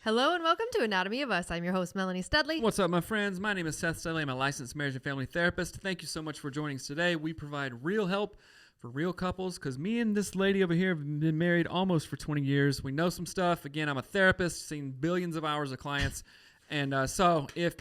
Hello and welcome to Anatomy of Us. I'm your host, Melanie Studley. What's up, my friends? My name is Seth Studley. I'm a licensed marriage and family therapist. Thank you so much for joining us today. We provide real help for real couples because me and this lady over here have been married almost for 20 years. We know some stuff. Again, I'm a therapist, seen billions of hours of clients. And so if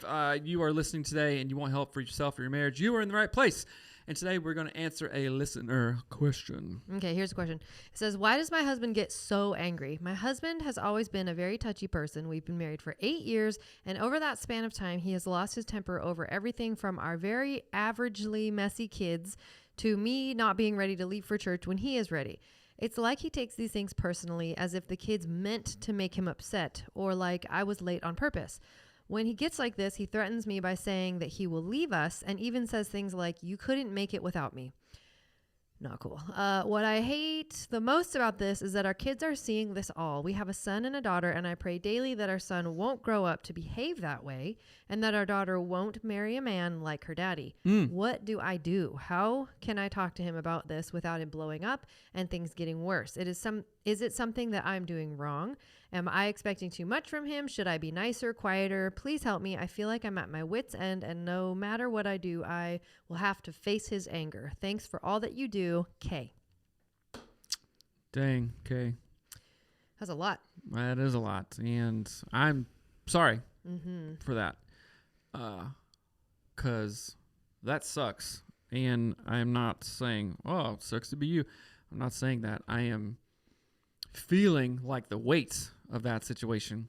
you are listening today and you want help for yourself or your marriage, you are in the right place. And today we're going to answer a listener question. Okay, here's a question. It says, why does my husband get so angry? My husband has always been a very touchy person. We've been married for 8 years, and over that span of time, he has lost his temper over everything from our very averagely messy kids to me not being ready to leave for church when he is ready. It's like he takes these things personally, as if the kids meant to make him upset, or like I was late on purpose. When he gets like this, he threatens me by saying that he will leave us and even says things like, you couldn't make it without me. Not cool. What I hate the most about this is that our kids are seeing this all. We have a son and a daughter, and I pray daily that our son won't grow up to behave that way and that our daughter won't marry a man like her daddy. What do I do? How can I talk to him about this without him blowing up and things getting worse? Is it something that I'm doing wrong? Am I expecting too much from him? Should I be nicer, quieter? Please help me. I feel like I'm at my wit's end, and no matter what I do, I will have to face his anger. Thanks for all that you do, Kay. Dang, Kay. That's a lot. That is a lot. And I'm sorry for that. Because that sucks. And I'm not saying, oh, it sucks to be you. I'm not saying that. I am feeling like the weight of that situation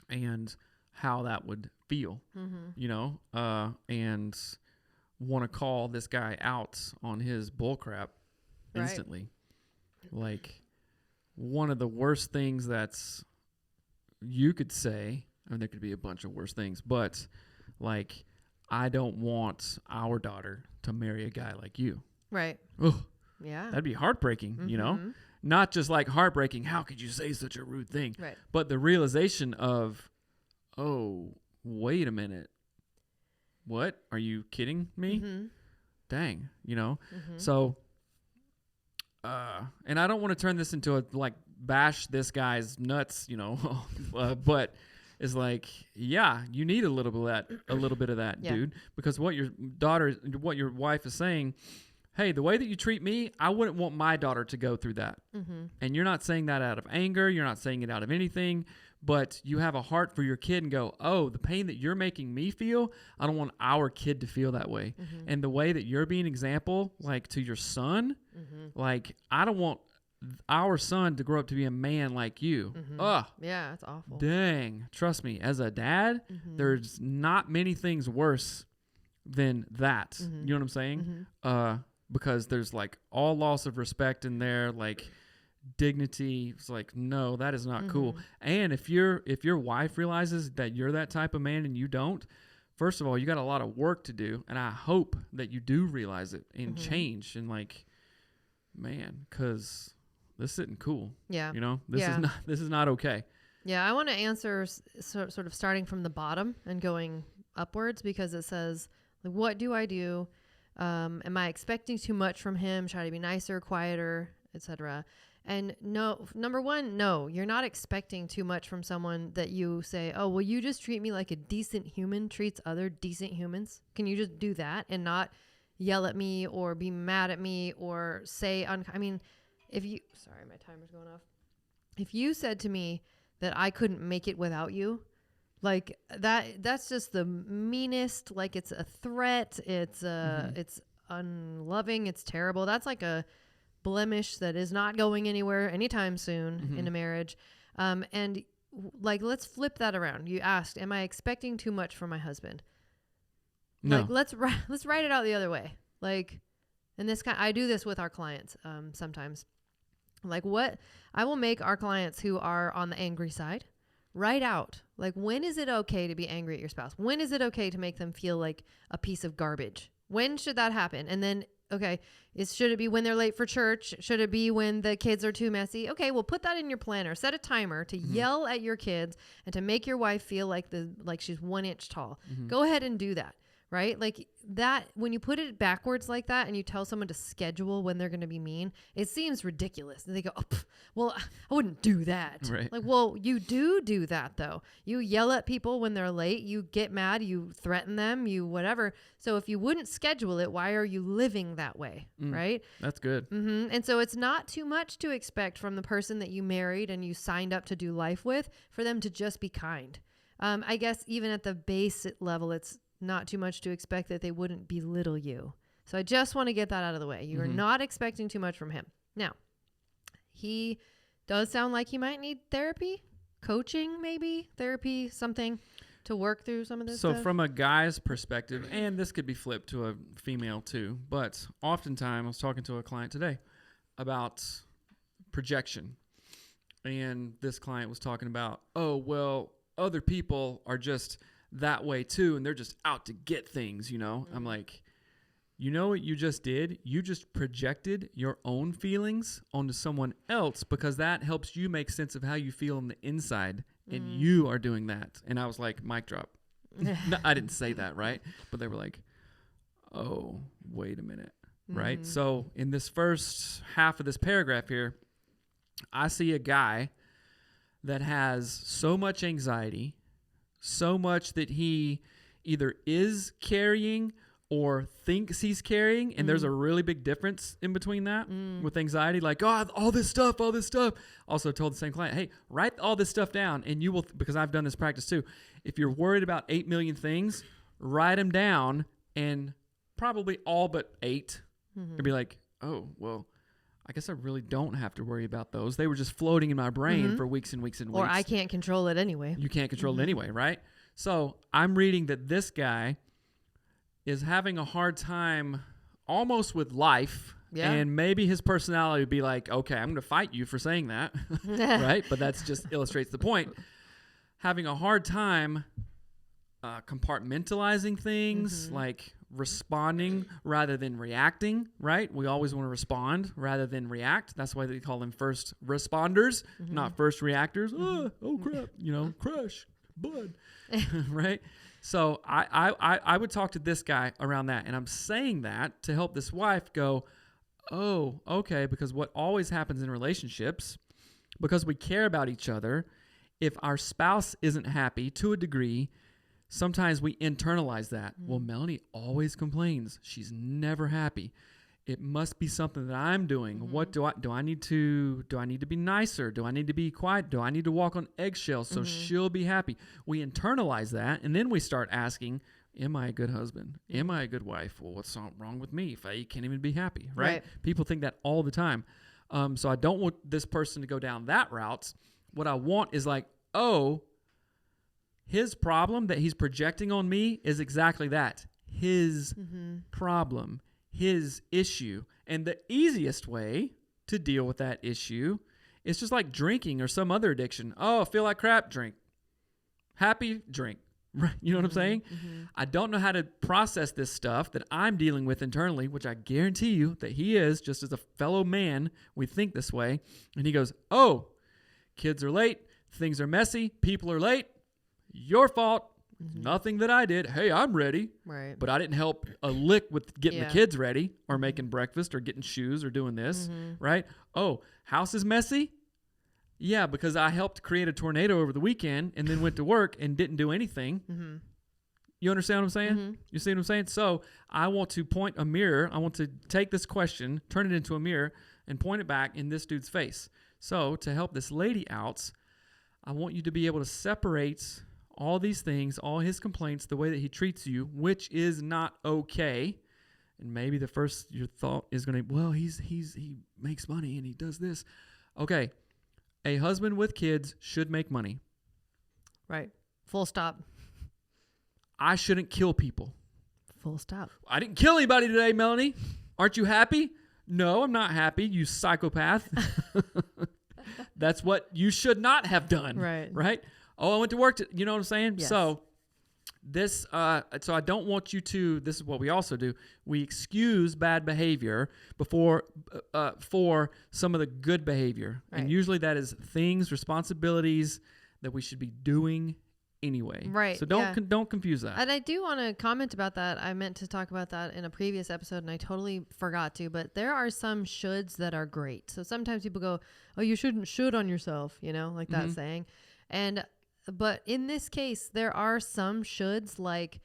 and how that would feel, you know, and want to call this guy out on his bullcrap instantly. Right. Like, one of the worst things that's you could say, I mean, there could be a bunch of worse things, but like, I don't want our daughter to marry a guy like you. Right. Ugh. Yeah. That'd be heartbreaking, you know? Not just like heartbreaking, how could you say such a rude thing? Right. But the realization of, oh, wait a minute. What? Are you kidding me? Dang, you know? So, and I don't want to turn this into a, like, bash this guy's nuts, you know? But it's like, yeah, you need a little bit of that, dude. Because what your wife is saying, hey, the way that you treat me, I wouldn't want my daughter to go through that. And you're not saying that out of anger. You're not saying it out of anything. But you have a heart for your kid and go, oh, the pain that you're making me feel, I don't want our kid to feel that way. And the way that you're being an example, like, to your son, like, I don't want our son to grow up to be a man like you. Ugh. Yeah, that's awful. Dang. Trust me, as a dad, there's not many things worse than that. You know what I'm saying? Because there's like all loss of respect in there, like dignity. It's like, no, that is not cool. And if your wife realizes that you're that type of man and you don't, first of all, you got a lot of work to do. And I hope that you do realize it and change. And like, man, because this isn't cool. Yeah. You know, this is not okay. Yeah. I want to answer sort of starting from the bottom and going upwards, because it says, like, what do I do? Am I expecting too much from him? Should I be nicer, quieter, etc.? And no, number one, no, you're not expecting too much from someone that you say, oh, will you just treat me like a decent human treats other decent humans? Can you just do that and not yell at me or be mad at me or say, I mean, sorry, my timer's going off. If you said to me that I couldn't make it without you, like that's just the meanest, like, it's a threat. It's it's unloving. It's terrible. That's like a blemish that is not going anywhere anytime soon in a marriage. And like, let's flip that around. You asked, am I expecting too much from my husband? No. Like, let's write it out the other way. Like, and I do this with our clients sometimes. Like, what I will make our clients who are on the angry side write out, like, when is it okay to be angry at your spouse? When is it okay to make them feel like a piece of garbage? When should that happen? And then, okay, should it be when they're late for church? Should it be when the kids are too messy? Okay, well, put that in your planner. Set a timer to yell at your kids and to make your wife feel like she's 1 inch tall. Go ahead and do that. right? Like that, when you put it backwards like that and you tell someone to schedule when they're going to be mean, it seems ridiculous. And they go, oh, well, I wouldn't do that. Right. Like, well, you do that though. You yell at people when they're late, you get mad, you threaten them, you whatever. So if you wouldn't schedule it, why are you living that way? Right. That's good. And so it's not too much to expect from the person that you married and you signed up to do life with for them to just be kind. I guess even at the base level, it's not too much to expect that they wouldn't belittle you. So I just want to get that out of the way. You are not expecting too much from him. Now, he does sound like he might need therapy, coaching, maybe therapy, something to work through some of this So stuff. from a guy's perspective, and this could be flipped to a female too, but oftentimes I was talking to a client today about projection. And this client was talking about, oh, well, other people are just that way too, and they're just out to get things, you know? I'm like, you know what you just did? You just projected your own feelings onto someone else because that helps you make sense of how you feel on the inside, and you are doing that. And I was like, mic drop. No, I didn't say that, right? But they were like, oh, wait a minute, right? So in this first half of this paragraph here, I see a guy that has so much anxiety, so much that he either is carrying or thinks he's carrying. And there's a really big difference in between that with anxiety. Like, oh, all this stuff. Also told the same client, hey, write all this stuff down. And you will, because I've done this practice too. If you're worried about 8 million things, write them down, and probably all but 8. And be like, oh, well, I guess I really don't have to worry about those. They were just floating in my brain for weeks and weeks and weeks. Or I can't control it anyway. You can't control it anyway, right? So I'm reading that this guy is having a hard time almost with life. Yeah. And maybe his personality would be like, okay, I'm going to fight you for saying that, right? But that's just illustrates the point. Having a hard time compartmentalizing things, like responding rather than reacting, right? We always want to respond rather than react. That's why they call them first responders, not first reactors. Oh crap, you know, crush, bud, right? So I would talk to this guy around that, and I'm saying that to help this wife go, oh, okay, because what always happens in relationships, because we care about each other, if our spouse isn't happy to a degree, sometimes we internalize that. Well, Melanie always complains. She's never happy. It must be something that I'm doing. What do I need to be nicer? Do I need to be quiet? Do I need to walk on eggshells so she'll be happy? We internalize that, and then we start asking, am I a good husband? Am I a good wife? Well, what's wrong with me if I can't even be happy, right? People think that all the time. So I don't want this person to go down that route. What I want is like, oh, his problem that he's projecting on me is exactly that. His problem, his issue. And the easiest way to deal with that issue is just like drinking or some other addiction. Oh, I feel like crap, drink. Happy, drink. You know what I'm saying? I don't know how to process this stuff that I'm dealing with internally, which I guarantee you that he is, just as a fellow man, we think this way. And he goes, oh, kids are late. Things are messy. People are late. Your fault. Nothing that I did. Hey, I'm ready. Right. But I didn't help a lick with getting the kids ready or making breakfast or getting shoes or doing this, right? Oh, house is messy? Yeah, because I helped create a tornado over the weekend and then went to work and didn't do anything. You understand what I'm saying? You see what I'm saying? So I want to point a mirror. I want to take this question, turn it into a mirror, and point it back in this dude's face. So to help this lady out, I want you to be able to separate all these things, all his complaints, the way that he treats you, which is not okay. And maybe the first your thought is going to be, well, he makes money and he does this. Okay, a husband with kids should make money. Right. Full stop. I shouldn't kill people. Full stop. I didn't kill anybody today, Melanie. Aren't you happy? No, I'm not happy, you psychopath. That's what you should not have done. Right? Oh, I went to work. You know what I'm saying? Yes. So this, so I don't want you to, this is what we also do. We excuse bad behavior for some of the good behavior. Right. And usually that is things, responsibilities that we should be doing anyway. Right. So don't confuse that. And I do want to comment about that. I meant to talk about that in a previous episode and I totally forgot to, but there are some shoulds that are great. So sometimes people go, oh, you shouldn't should on yourself, like that saying. But in this case, there are some shoulds, like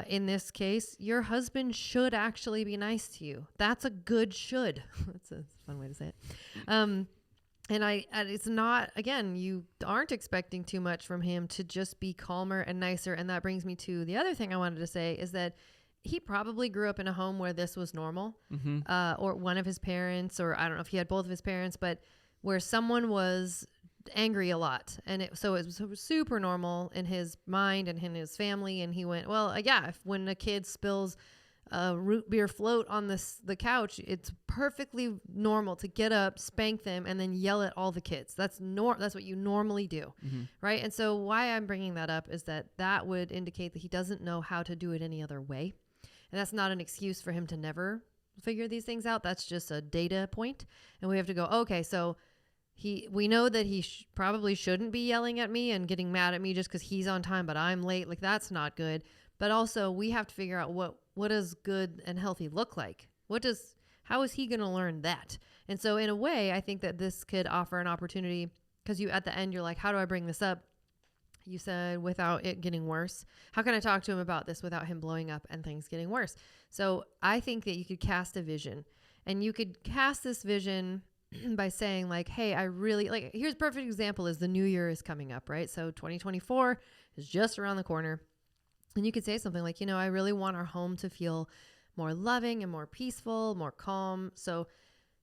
in this case, your husband should actually be nice to you. That's a good should. That's a fun way to say it. And it's not, again, you aren't expecting too much from him to just be calmer and nicer. And that brings me to the other thing I wanted to say is that he probably grew up in a home where this was normal, or one of his parents, or I don't know if he had both of his parents, but where someone was angry a lot. And so it was super normal in his mind and in his family. And he went, well, if when a kid spills a root beer float on the couch, it's perfectly normal to get up, spank them, and then yell at all the kids. That's what you normally do, right? And so why I'm bringing that up is that would indicate that he doesn't know how to do it any other way. And that's not an excuse for him to never figure these things out. That's just a data point. And we have to go, okay, so we know that he probably shouldn't be yelling at me and getting mad at me just because he's on time, but I'm late. Like, that's not good. But also we have to figure out what does good and healthy look like? How is he going to learn that? And so in a way, I think that this could offer an opportunity, because at the end, you're like, how do I bring this up? You said without it getting worse. How can I talk to him about this without him blowing up and things getting worse? So I think that you could cast a vision, and you could cast this vision by saying like, hey, I really like, here's a perfect example is the new year is coming up, right? So 2024 is just around the corner. And you could say something like, I really want our home to feel more loving and more peaceful, more calm. So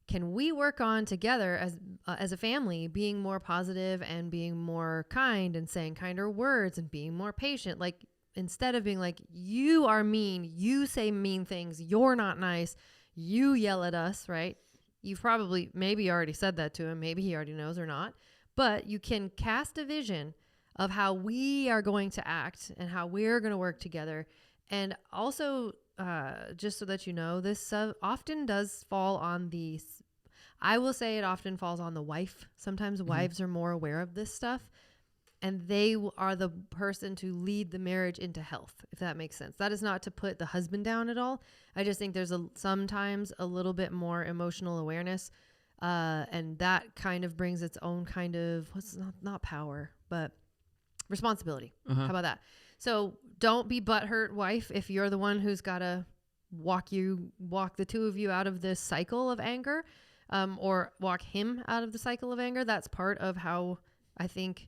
can we work on together as a family being more positive and being more kind and saying kinder words and being more patient? Like, instead of being like, you are mean, you say mean things, you're not nice, you yell at us, right? You've probably maybe already said that to him. Maybe he already knows or not. But you can cast a vision of how we are going to act and how we're going to work together. And also, just so that you know, this often does fall on I will say it often falls on the wife. Sometimes wives are more aware of this stuff, and they are the person to lead the marriage into health, if that makes sense. That is not to put the husband down at all. I just think there's sometimes a little bit more emotional awareness, and that kind of brings its own kind of, not power, but responsibility. How about that? So don't be butthurt, wife, if you're the one who's got to walk the two of you out of this cycle of anger, or walk him out of the cycle of anger. That's part of how I think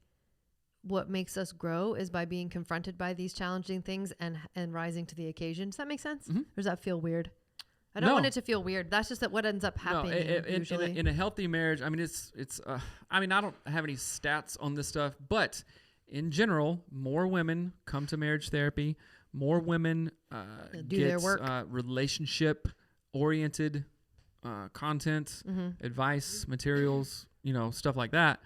what makes us grow is by being confronted by these challenging things and rising to the occasion. Does that make sense? Or does that feel weird? I don't want it to feel weird. That's just what ends up happening usually. In a healthy marriage, I mean, I don't have any stats on this stuff, but in general, more women come to marriage therapy. More women do their work. Relationship-oriented content, advice, materials, stuff like that.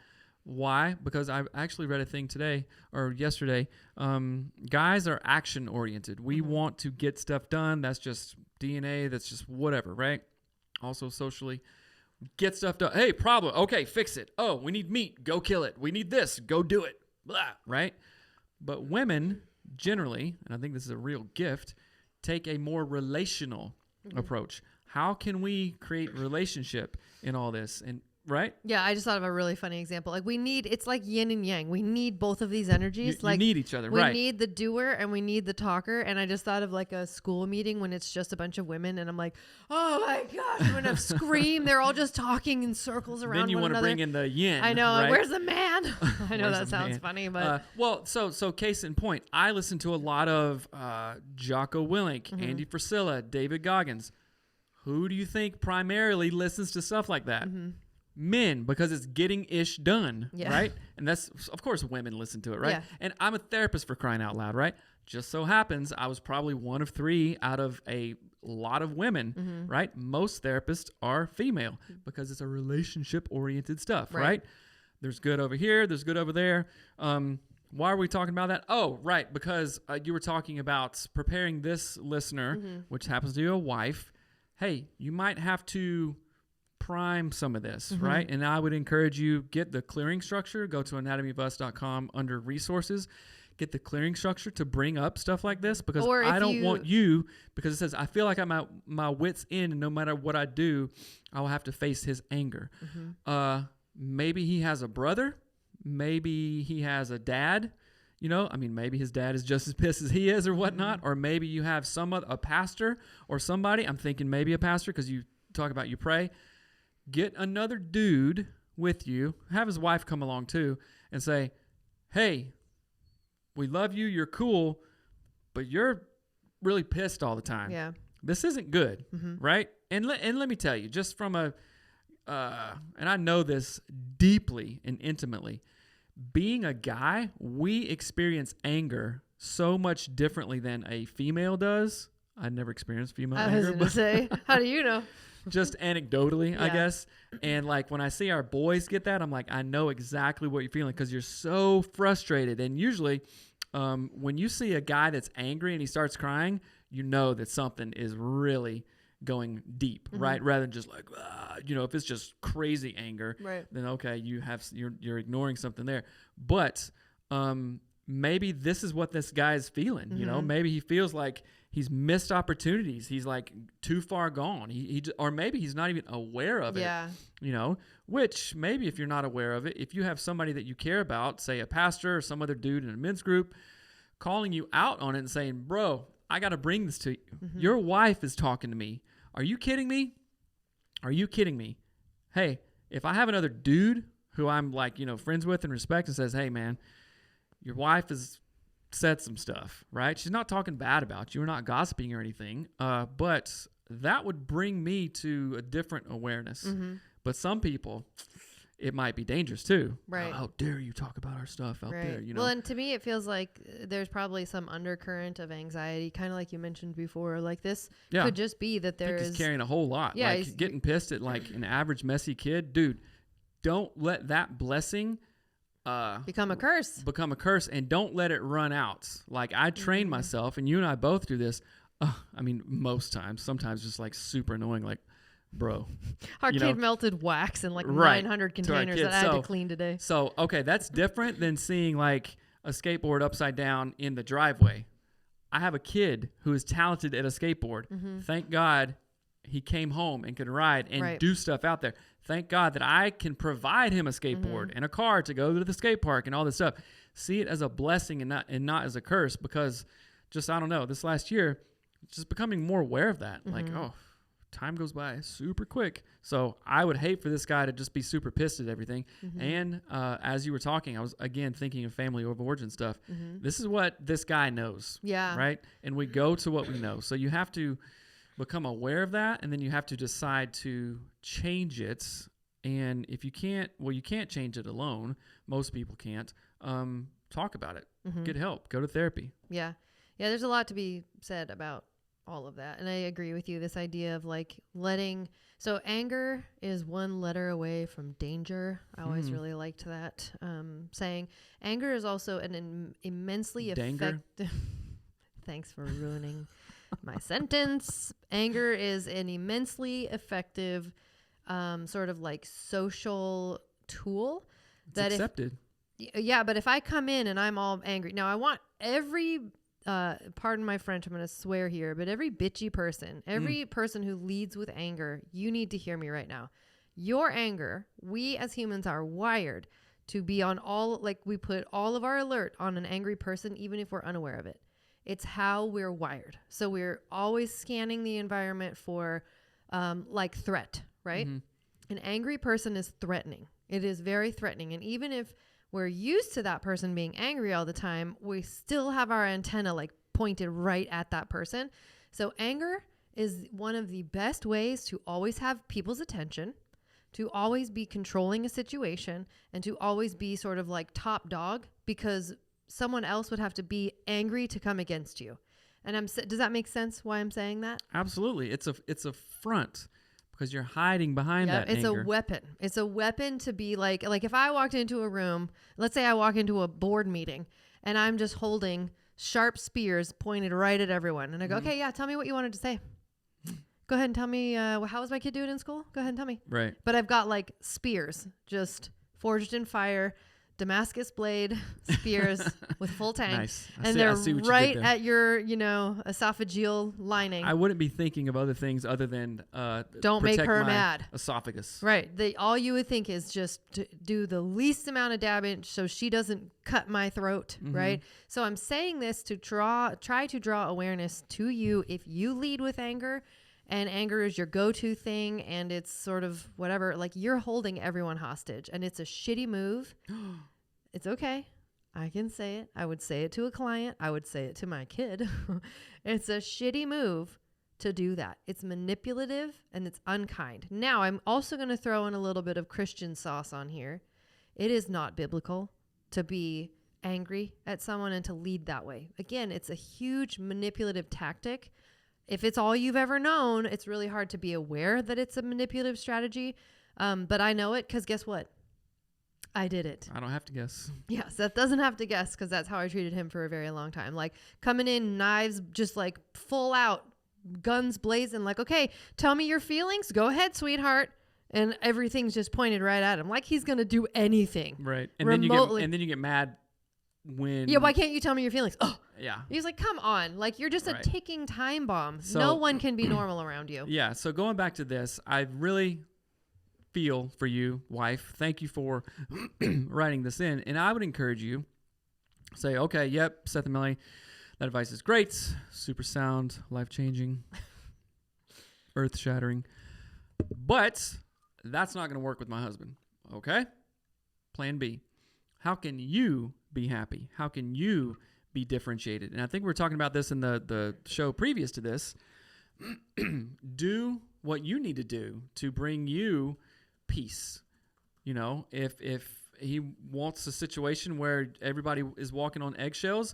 Why? Because I actually read a thing today or yesterday. Guys are action-oriented. We want to get stuff done. That's just DNA. That's just whatever, right? Also socially. Get stuff done. Hey, problem. Okay, fix it. Oh, we need meat. Go kill it. We need this. Go do it. Blah, right? But women generally, and I think this is a real gift, take a more relational approach. How can we create relationship in all this? And right? Yeah, I just thought of a really funny example. Like, it's like yin and yang. We need both of these energies. You need each other, we right? We need the doer and we need the talker. And I just thought of like a school meeting when it's just a bunch of women, and I'm like, oh my gosh, I'm gonna scream. They're all just talking in circles around. Then you want to bring in the yin. I know. Right? Where's the man? I know that sounds funny, but so case in point, I listen to a lot of Jocko Willink, Andy Frisella, David Goggins. Who do you think primarily listens to stuff like that? Men, because it's getting ish done, right? And that's, of course, women listen to it, right? Yeah. And I'm a therapist, for crying out loud, right? Just so happens I was probably one of 3 out of a lot of women, right? Most therapists are female because it's a relationship-oriented stuff, right? There's good over here, there's good over there. Why are we talking about that? Oh, right, because you were talking about preparing this listener, which happens to be a wife. Hey, you might have to prime some of this, right? And I would encourage you, get the clearing structure, go to anatomyofus.com under resources, get the clearing structure to bring up stuff like this, because Or I if don't you- want you, because it says, I feel like I'm at my wits' end, and no matter what I do, I will have to face his anger. Maybe he has a brother. Maybe he has a dad. You know, I mean, maybe his dad is just as pissed as he is or whatnot. Or maybe you have a pastor or somebody. I'm thinking maybe a pastor, because you talk about you pray. Get another dude with you. Have his wife come along too and say, hey, we love you. You're cool, but you're really pissed all the time. Yeah. This isn't good, right? And let me tell you, just from and I know this deeply and intimately, being a guy, we experience anger so much differently than a female does. I never experienced female anger. I was going to say, how do you know? Just anecdotally, I Yeah. guess. And like when I see our boys get that, I'm like, I know exactly what you're feeling, because you're so frustrated. And usually when you see a guy that's angry and he starts crying, you know that something is really going deep, right? Rather than just like, if it's just crazy anger, Right. then okay, you're ignoring something there. But maybe this is what this guy is feeling. You know, maybe he feels like he's missed opportunities. He's like too far gone. Or maybe he's not even aware of it. You know, which maybe if you're not aware of it, if you have somebody that you care about, say a pastor or some other dude in a men's group, calling you out on it and saying, bro, I got to bring this to you. Your wife is talking to me. Are you kidding me? Are you kidding me? Hey, if I have another dude who I'm like, friends with and respect, and says, hey, man, your wife has said some stuff, right? She's not talking bad about you. We're not gossiping or anything. But that would bring me to a different awareness. But some people, it might be dangerous too. Right. Oh, how dare you talk about our stuff out there? Well, and to me, it feels like there's probably some undercurrent of anxiety, kind of like you mentioned before. Like this could just be that I think there's he's carrying a whole lot. Yeah, like he's getting pissed at like an average messy kid. Dude, don't let that blessing become a curse. And don't let it run out. Like I train myself, and you and I both do this. I mean, most times, sometimes just like super annoying, like, bro. Our kid melted wax in like 900 containers that I had to clean today. So, okay, that's different than seeing like a skateboard upside down in the driveway. I have a kid who is talented at a skateboard. Thank God he came home and could ride and do stuff out there. Thank God that I can provide him a skateboard and a car to go to the skate park and all this stuff. See it as a blessing and not as a curse, because just, I don't know, this last year, just becoming more aware of that. Like, time goes by super quick. So I would hate for this guy to just be super pissed at everything. And as you were talking, I was again thinking of family of origin stuff. This is what this guy knows. Yeah. Right. And we go to what we know. So you have to become aware of that, and then you have to decide to change it. And if you can't, you can't change it alone. Most people can't. Talk about it. Get help. Go to therapy. Yeah. There's a lot to be said about all of that. And I agree with you. This idea of like so anger is one letter away from danger. I always really liked that saying. Anger is also an immensely effective. Thanks for ruining my sentence. Anger is an immensely effective sort of like social tool. It's accepted. But if I come in and I'm all angry, now I want every pardon my French, I'm going to swear here, but every bitchy person, every person who leads with anger, you need to hear me right now. Your anger, we as humans are wired to be on we put all of our alert on an angry person, even if we're unaware of it. It's how we're wired. So we're always scanning the environment for like threat, right? An angry person is threatening. It is very threatening. And even if we're used to that person being angry all the time, we still have our antenna like pointed right at that person. So anger is one of the best ways to always have people's attention, to always be controlling a situation, and to always be sort of like top dog, because someone else would have to be angry to come against you. And does that make sense why I'm saying that? Absolutely. It's a front, because you're hiding behind that it's anger. a weapon. It's a weapon to be like if I walked into a room, let's say I walk into a board meeting and I'm just holding sharp spears pointed right at everyone. And I go, okay, yeah, tell me what you wanted to say. Go ahead and tell me, how was my kid doing in school? Go ahead and tell me. Right. But I've got like spears just forged in fire. Damascus blade spears with full tang. Nice. And they're right at your, esophageal lining. I wouldn't be thinking of other things other than don't make her my mad. esophagus. Right. All you would think is just to do the least amount of damage so she doesn't cut my throat, right? So I'm saying this to try to draw awareness to you. If you lead with anger, and anger is your go-to thing, and it's sort of whatever, like you're holding everyone hostage, and it's a shitty move. It's okay. I can say it. I would say it to a client. I would say it to my kid. It's a shitty move to do that. It's manipulative and it's unkind. Now, I'm also going to throw in a little bit of Christian sauce on here. It is not biblical to be angry at someone and to lead that way. Again, it's a huge manipulative tactic. If it's all you've ever known, it's really hard to be aware that it's a manipulative strategy. But I know it because guess what? I did it. I don't have to guess. Yeah, Seth doesn't have to guess because that's how I treated him for a very long time. Like coming in, knives just like full out, guns blazing. Like, okay, tell me your feelings. Go ahead, sweetheart. And everything's just pointed right at him, like he's gonna do anything. Right. And remotely. then you get mad when. Yeah. Why can't you tell me your feelings? Oh. Yeah. He's like, come on, like you're just a ticking time bomb. So, no one can be normal around you. Yeah. So going back to this, I really feel for you, wife. Thank you for writing this in. And I would encourage you, say, okay, yep, Seth and Melanie, that advice is great, super sound, life-changing, earth-shattering. But that's not going to work with my husband, okay? Plan B. How can you be happy? How can you be differentiated? And I think we were talking about this in the show previous to this. Do what you need to do to bring you peace. You know, if he wants a situation where everybody is walking on eggshells,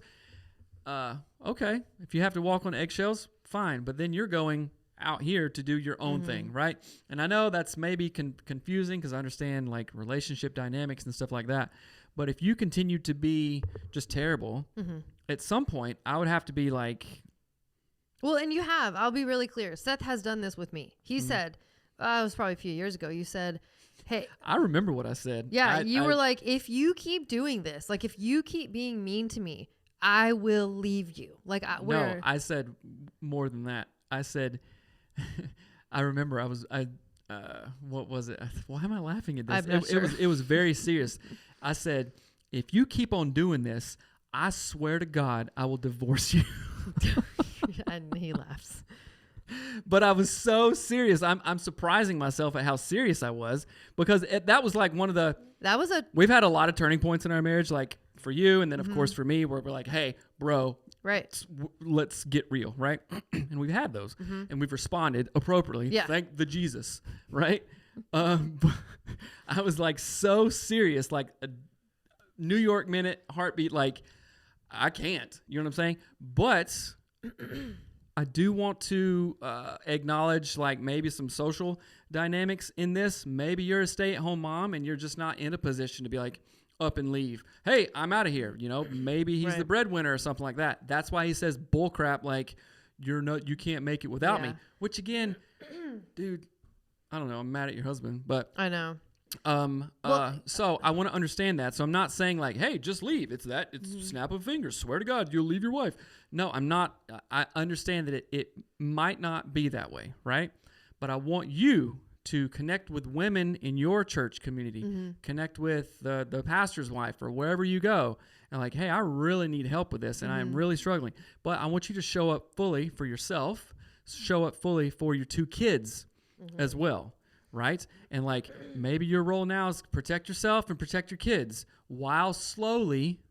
okay. If you have to walk on eggshells, fine. But then you're going out here to do your own thing, right? And I know that's maybe confusing because I understand like relationship dynamics and stuff like that. But if you continue to be just terrible, at some point I would have to be like... Well, and you have. I'll be really clear. Seth has done this with me. He said, it was probably a few years ago, you said, hey... I remember what I said. Yeah, you were like, if you keep doing this, like if you keep being mean to me, I will leave you. Like, No, I said more than that. I said... I remember what was it? Why am I laughing at this? It was very serious. I said, if you keep on doing this, I swear to God, I will divorce you. And he laughs. But I was so serious. I'm surprising myself at how serious I was because that was like one of the... We've had a lot of turning points in our marriage, like for you and then of course for me, where we're like, hey, bro, right, let's get real, right? And we've had those and we've responded appropriately. Yeah. Thank the Jesus, right? But I was like so serious, like a New York minute heartbeat, like I can't, you know what I'm saying? But I do want to acknowledge like maybe some social dynamics in this. Maybe you're a stay-at-home mom and you're just not in a position to be like, up and leave. Hey, I'm out of here. You know, maybe he's the breadwinner or something like that. That's why he says bullcrap like you can't make it without me. Which again, dude, I don't know. I'm mad at your husband, but I know. So I want to understand that. So I'm not saying like, hey, just leave. It's snap of a finger. Swear to God, you'll leave your wife. No, I'm not. I understand that it might not be that way, right? But I want you to connect with women in your church community, connect with the pastor's wife or wherever you go. And like, hey, I really need help with this and I'm really struggling. But I want you to show up fully for yourself, show up fully for your two kids as well, right? And like, maybe your role now is protect yourself and protect your kids while slowly,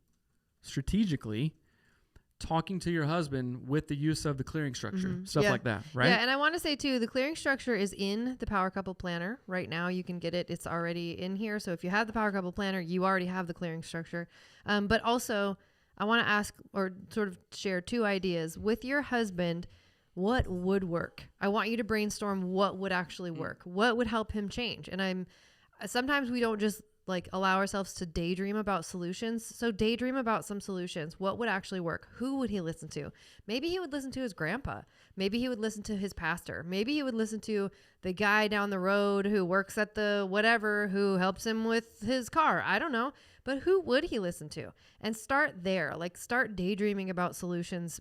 strategically, talking to your husband with the use of the clearing structure, stuff like that, right? Yeah, and I want to say too, the clearing structure is in the Power Couple Planner. Right now you can get it. It's already in here. So if you have the Power Couple Planner, you already have the clearing structure. But also I want to ask or sort of share two ideas with your husband. What would work? I want you to brainstorm what would actually work. What would help him change? And sometimes we don't just like allow ourselves to daydream about solutions. So daydream about some solutions. What would actually work? Who would he listen to? Maybe he would listen to his grandpa. Maybe he would listen to his pastor. Maybe he would listen to the guy down the road who works at the whatever, who helps him with his car. I don't know. But who would he listen to? And start there. Like start daydreaming about solutions.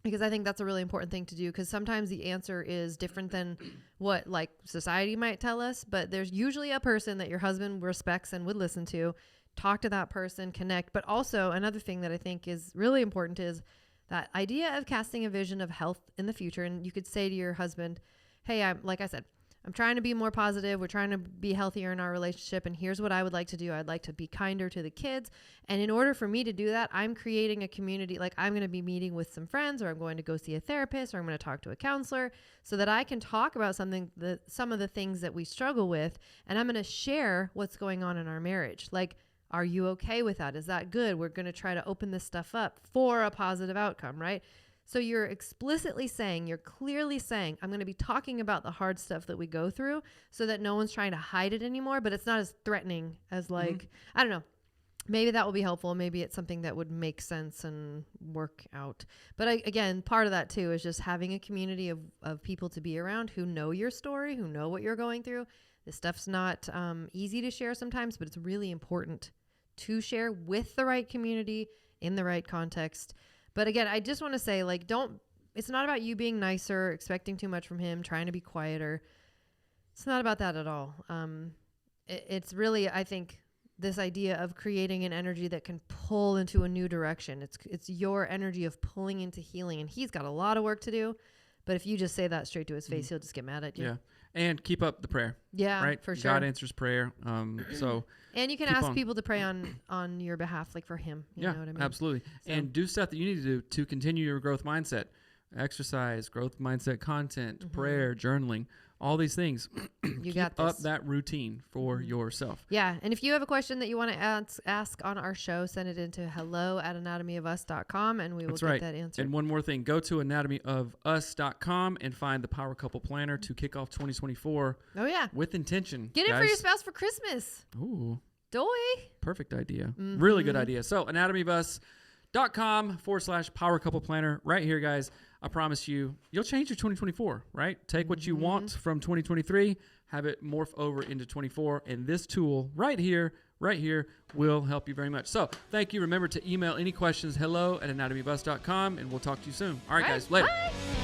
Because I think that's a really important thing to do, because sometimes the answer is different than what like society might tell us. But there's usually a person that your husband respects and would listen to. Talk to that person, connect. But also another thing that I think is really important is that idea of casting a vision of health in the future. And you could say to your husband, hey, like I said, I'm trying to be more positive. We're trying to be healthier in our relationship. And here's what I would like to do. I'd like to be kinder to the kids. And in order for me to do that, I'm creating a community. Like I'm going to be meeting with some friends, or I'm going to go see a therapist, or I'm going to talk to a counselor so that I can talk about some of the things that we struggle with. And I'm going to share what's going on in our marriage. Like, are you okay with that? Is that good? We're going to try to open this stuff up for a positive outcome, right? So you're explicitly saying, you're clearly saying, I'm going to be talking about the hard stuff that we go through so that no one's trying to hide it anymore, but it's not as threatening as like, I don't know, maybe that will be helpful. Maybe it's something that would make sense and work out. But again, part of that too is just having a community of people to be around who know your story, who know what you're going through. This stuff's not easy to share sometimes, but it's really important to share with the right community in the right context. But again, I just want to say, like, it's not about you being nicer, expecting too much from him, trying to be quieter. It's not about that at all. It's really, I think, this idea of creating an energy that can pull into a new direction. It's your energy of pulling into healing. And he's got a lot of work to do. But if you just say that straight to his face, he'll just get mad at you. Yeah. And keep up the prayer. Yeah, right? For sure. God answers prayer. So and you can ask people to pray on your behalf, like for him. You know what I mean? Absolutely. So. And do stuff that you need to do to continue your growth mindset. Exercise, growth mindset content, prayer, journaling, all these things. You got this. Keep up that routine for yourself. Yeah. And if you have a question that you want to ask on our show, send it into hello@anatomyofus.com and we will get that answered. And one more thing, go to anatomyofus.com and find the Power Couple Planner to kick off 2024. Oh, yeah. With intention. Get it for your spouse for Christmas. Ooh. Doy. Perfect idea. Really good idea. So anatomyofus.com/Power Couple Planner right here, guys. I promise you'll change your 2024, right? Take what you want from 2023, have it morph over into 24, and this tool right here will help you very much. So thank you. Remember to email any questions, hello@anatomyofus.com, and we'll talk to you soon. All right, guys, later. Bye.